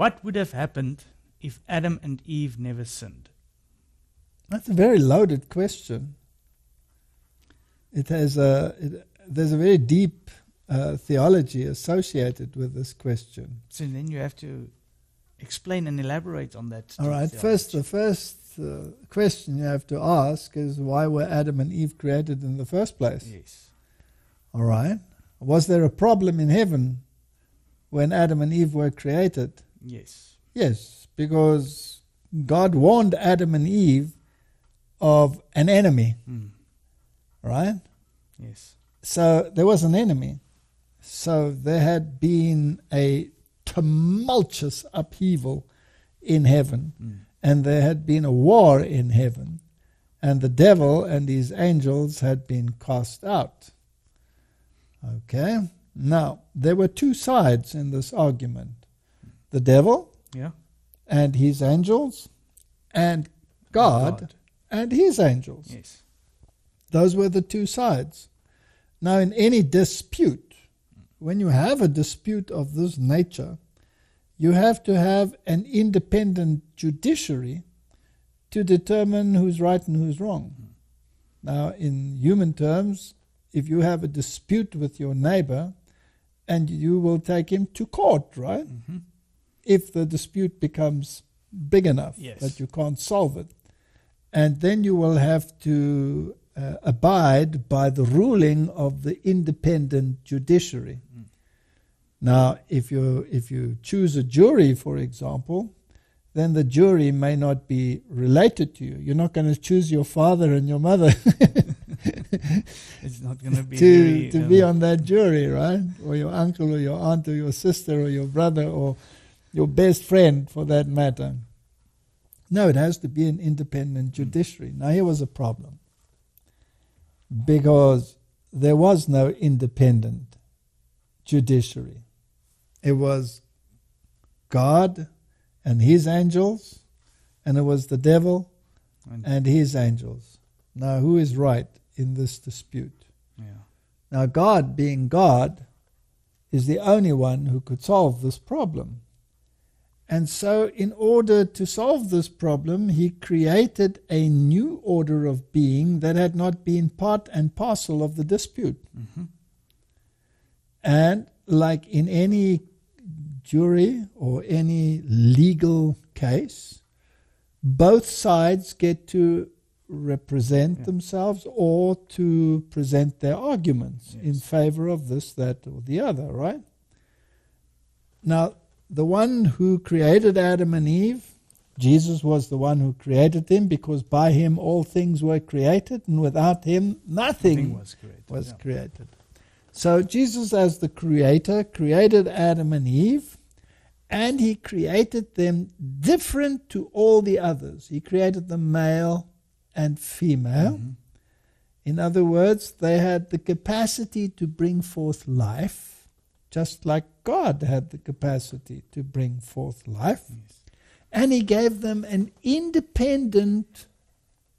What would have happened if Adam and Eve never sinned? That's a very loaded question. There's a very deep theology associated with this question. So then you have to explain and elaborate on that. All right. The first question you have to ask is, why were Adam and Eve created in the first place? Yes. All right. Was there a problem in heaven when Adam and Eve were created? Yes. Yes, because God warned Adam and Eve of an enemy. Right? Yes. So there was an enemy. So there had been a tumultuous upheaval in heaven, and there had been a war in heaven, and the devil and his angels had been cast out. Okay? Now, there were two sides in this argument. The devil and his angels, and God and his angels. Yes. Those were the two sides. Now, in any dispute, when you have a dispute of this nature, you have to have an independent judiciary to determine who's right and who's wrong. Now, in human terms, if you have a dispute with your neighbor, and you will take him to court, right? If the dispute becomes big enough that you can't solve it. And then you will have to abide by the ruling of the independent judiciary. Now, if you choose a jury, for example, then the jury may not be related to you. You're not going to choose your father and your mother It's not going to be to be on that jury, right? Or your uncle or your aunt or your sister or your brother or your best friend, for that matter. No, it has to be an independent judiciary. Now, here was a problem. Because there was no independent judiciary. It was God and his angels, and it was the devil and his angels. Now, who is right in this dispute? Now, God, being God, is the only one who could solve this problem. And so, in order to solve this problem, he created a new order of being that had not been part and parcel of the dispute. And like in any jury or any legal case, both sides get to represent themselves or to present their arguments in favor of this, that, or the other, right? Now, the one who created Adam and Eve, Jesus was the one who created them, because by him all things were created, and without him nothing was created. So Jesus, as the creator, created Adam and Eve, and he created them different to all the others. He created them male and female. In other words, they had the capacity to bring forth life, just like God had the capacity to bring forth life. And he gave them an independent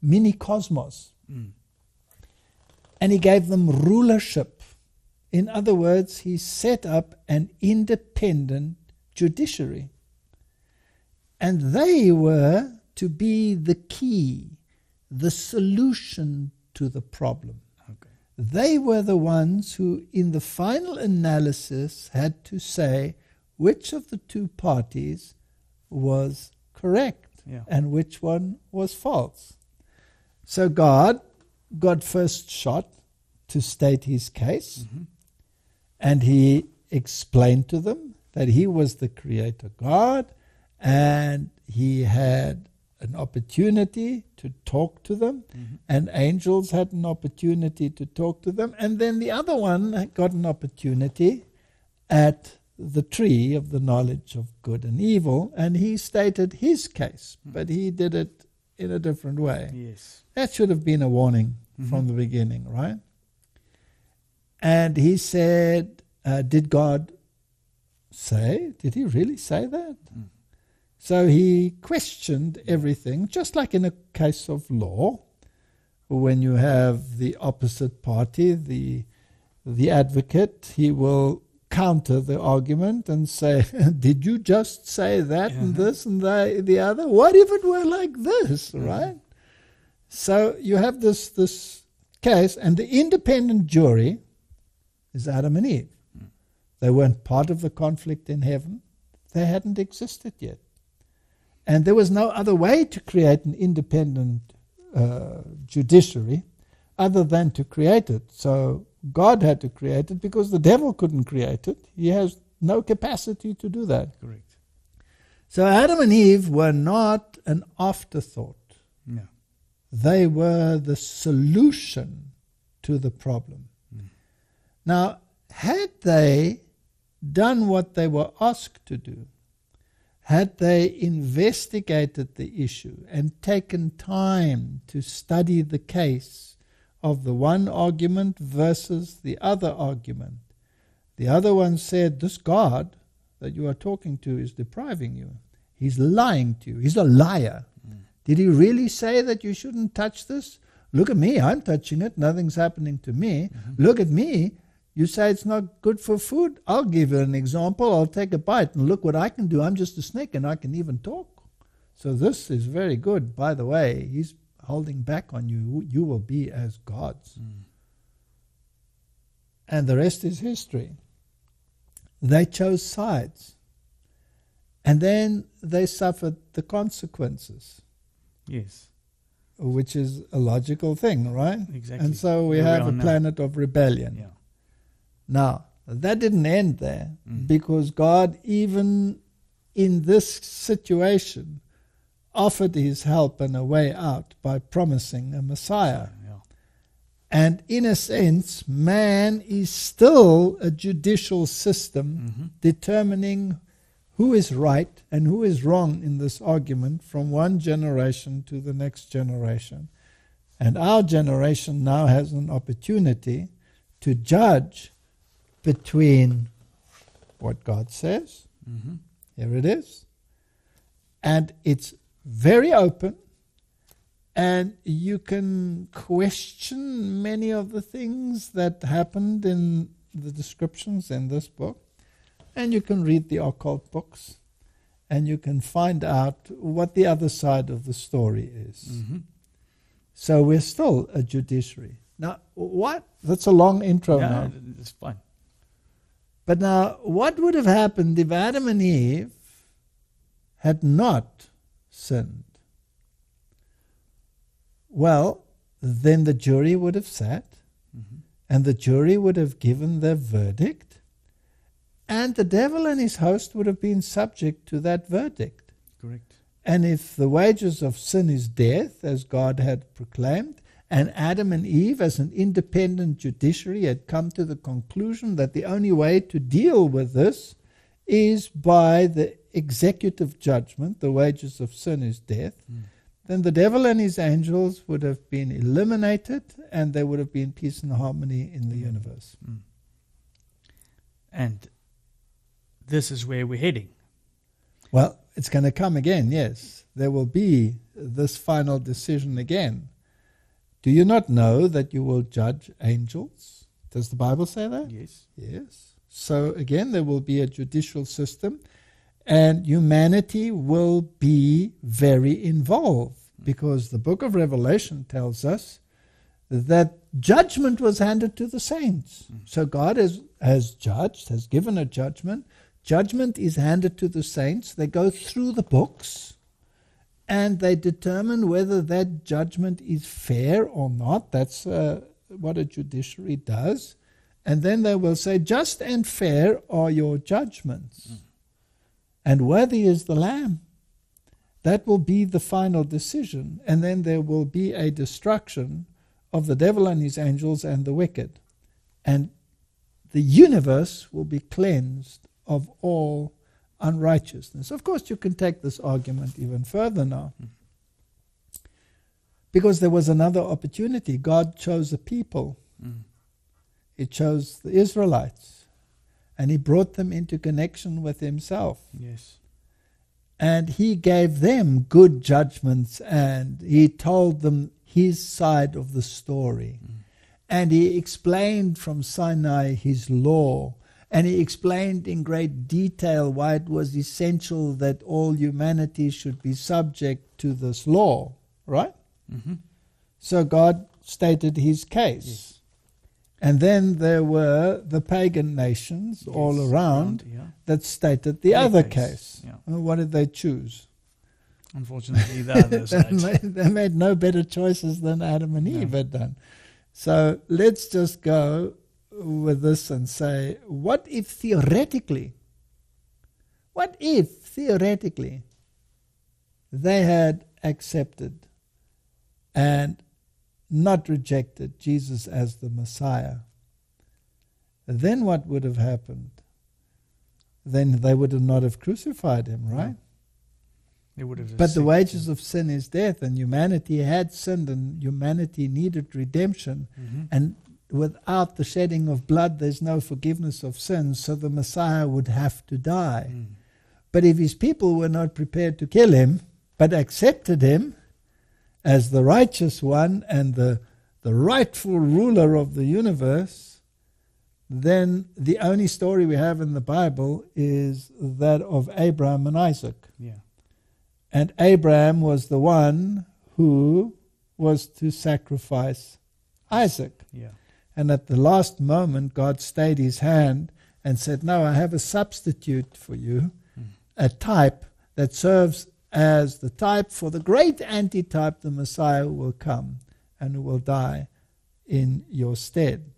mini-cosmos. And he gave them rulership. In other words, he set up an independent judiciary. And they were to be the key, the solution to the problem. They were the ones who, in the final analysis, had to say which of the two parties was correct and which one was false. So God got first shot to state his case, and he explained to them that he was the creator God, and he had an opportunity to talk to them, and angels had an opportunity to talk to them, and then the other one got an opportunity at the tree of the knowledge of good and evil, and he stated his case, but he did it in a different way. That should have been a warning from the beginning, right? And he said, did God say? Did he really say that? So he questioned everything, just like in a case of law, when you have the opposite party, the advocate, he will counter the argument and say, did you just say that and this and the other? What if it were like this, right? So you have this case, and the independent jury is Adam and Eve. They weren't part of the conflict in heaven. They hadn't existed yet. And there was no other way to create an independent judiciary other than to create it. So God had to create it because the devil couldn't create it. He has no capacity to do that. Correct. So Adam and Eve were not an afterthought. No. They were the solution to the problem. Now, had they done what they were asked to do, had they investigated the issue and taken time to study the case of the one argument versus the other argument, the other one said, this God that you are talking to is depriving you. He's lying to you. He's a liar. Did he really say that you shouldn't touch this? Look at me. I'm touching it. Nothing's happening to me. Look at me. You say it's not good for food? I'll give you an example. I'll take a bite and look what I can do. I'm just a snake and I can even talk. So this is very good. By the way, he's holding back on you. You will be as gods. And the rest is history. They chose sides. And then they suffered the consequences. Yes. Which is a logical thing, right? Exactly. And so we have a planet of rebellion. Yeah. Now, that didn't end there, because God, even in this situation, offered his help and a way out by promising a Messiah. Yeah. And in a sense, man is still a judicial system determining who is right and who is wrong in this argument from one generation to the next generation. And our generation now has an opportunity to judge between what God says, here it is, and it's very open, and you can question many of the things that happened in the descriptions in this book, and you can read the occult books, and you can find out what the other side of the story is. So we're still a judiciary. Now, what? That's a long intro now. It's fine. But now, what would have happened if Adam and Eve had not sinned? Well, then the jury would have sat, and the jury would have given their verdict, and the devil and his host would have been subject to that verdict. Correct. And if the wages of sin is death, as God had proclaimed, and Adam and Eve, as an independent judiciary, had come to the conclusion that the only way to deal with this is by the executive judgment, the wages of sin is death, then the devil and his angels would have been eliminated, and there would have been peace and harmony in the universe. And this is where we're heading. Well, it's going to come again, yes. There will be this final decision again. Do you not know that you will judge angels? Does the Bible say that? Yes. Yes. So again, there will be a judicial system, and humanity will be very involved, because the book of Revelation tells us that judgment was handed to the saints. So God has judged, has given a judgment. Judgment is handed to the saints. They go through the books, and they determine whether that judgment is fair or not. That's what a judiciary does. And then they will say, just and fair are your judgments, and worthy is the Lamb. That will be the final decision. And then there will be a destruction of the devil and his angels and the wicked. And the universe will be cleansed of all unrighteousness. Of course, you can take this argument even further now, because there was another opportunity. God chose a people. He chose the Israelites, and he brought them into connection with himself. Yes. And he gave them good judgments, and he told them his side of the story. And he explained from Sinai his law, And he explained in great detail why it was essential that all humanity should be subject to this law, right? Mm-hmm. So God stated his case. Yes. And then there were the pagan nations all around yeah. that stated the Their other case, case. yeah. Well, what did they choose? Unfortunately, the other side. They made no better choices than Adam and Eve No. had done. So let's just go with this and say, what if theoretically they had accepted and not rejected Jesus as the Messiah? Then what would have happened? Then they would have not have crucified him, right? They would have But the accepted. wages of sin is death, and humanity had sinned, and humanity needed redemption. Mm-hmm. And without the shedding of blood, there's no forgiveness of sins, so the Messiah would have to die. Mm. But if his people were not prepared to kill him, but accepted him as the righteous one and the rightful ruler of the universe, then the only story we have in the Bible is that of Abraham and Isaac. Yeah. And Abraham was the one who was to sacrifice Isaac. Yeah. And at the last moment, God stayed his hand and said, no, I have a substitute for you, a type that serves as the type for the great antitype, the Messiah who will come and who will die in your stead.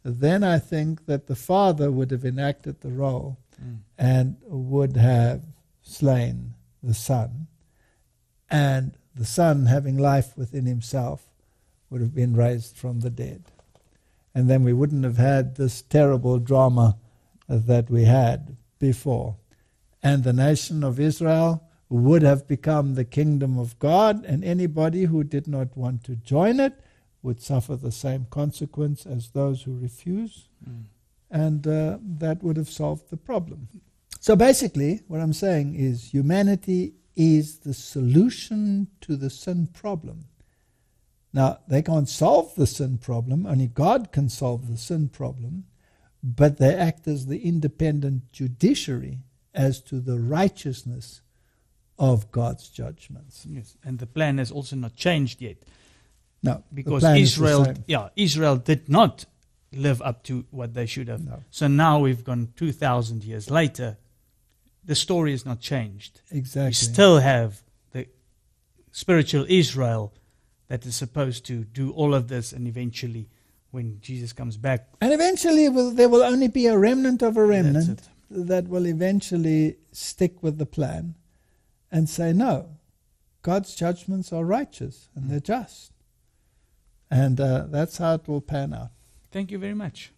Then I think that the Father would have enacted the role and would have slain the Son. And the Son, having life within himself, would have been raised from the dead. And then we wouldn't have had this terrible drama that we had before. And the nation of Israel would have become the kingdom of God, and anybody who did not want to join it would suffer the same consequence as those who refuse. And that would have solved the problem. So basically, what I'm saying is humanity is the solution to the sin problem. Now, they can't solve the sin problem, only God can solve the sin problem, but they act as the independent judiciary as to the righteousness of God's judgments. Yes. And the plan has also not changed yet. No, Because the plan is the same. Israel did not live up to what they should have. No. So now we've gone 2,000 years later. The story has not changed. Exactly. We still have the spiritual Israel that is supposed to do all of this, and eventually when Jesus comes back, And eventually there will only be a remnant of a remnant it. that will eventually stick with the plan and say, no, God's judgments are righteous and they're just. And that's how it will pan out. thank you very much.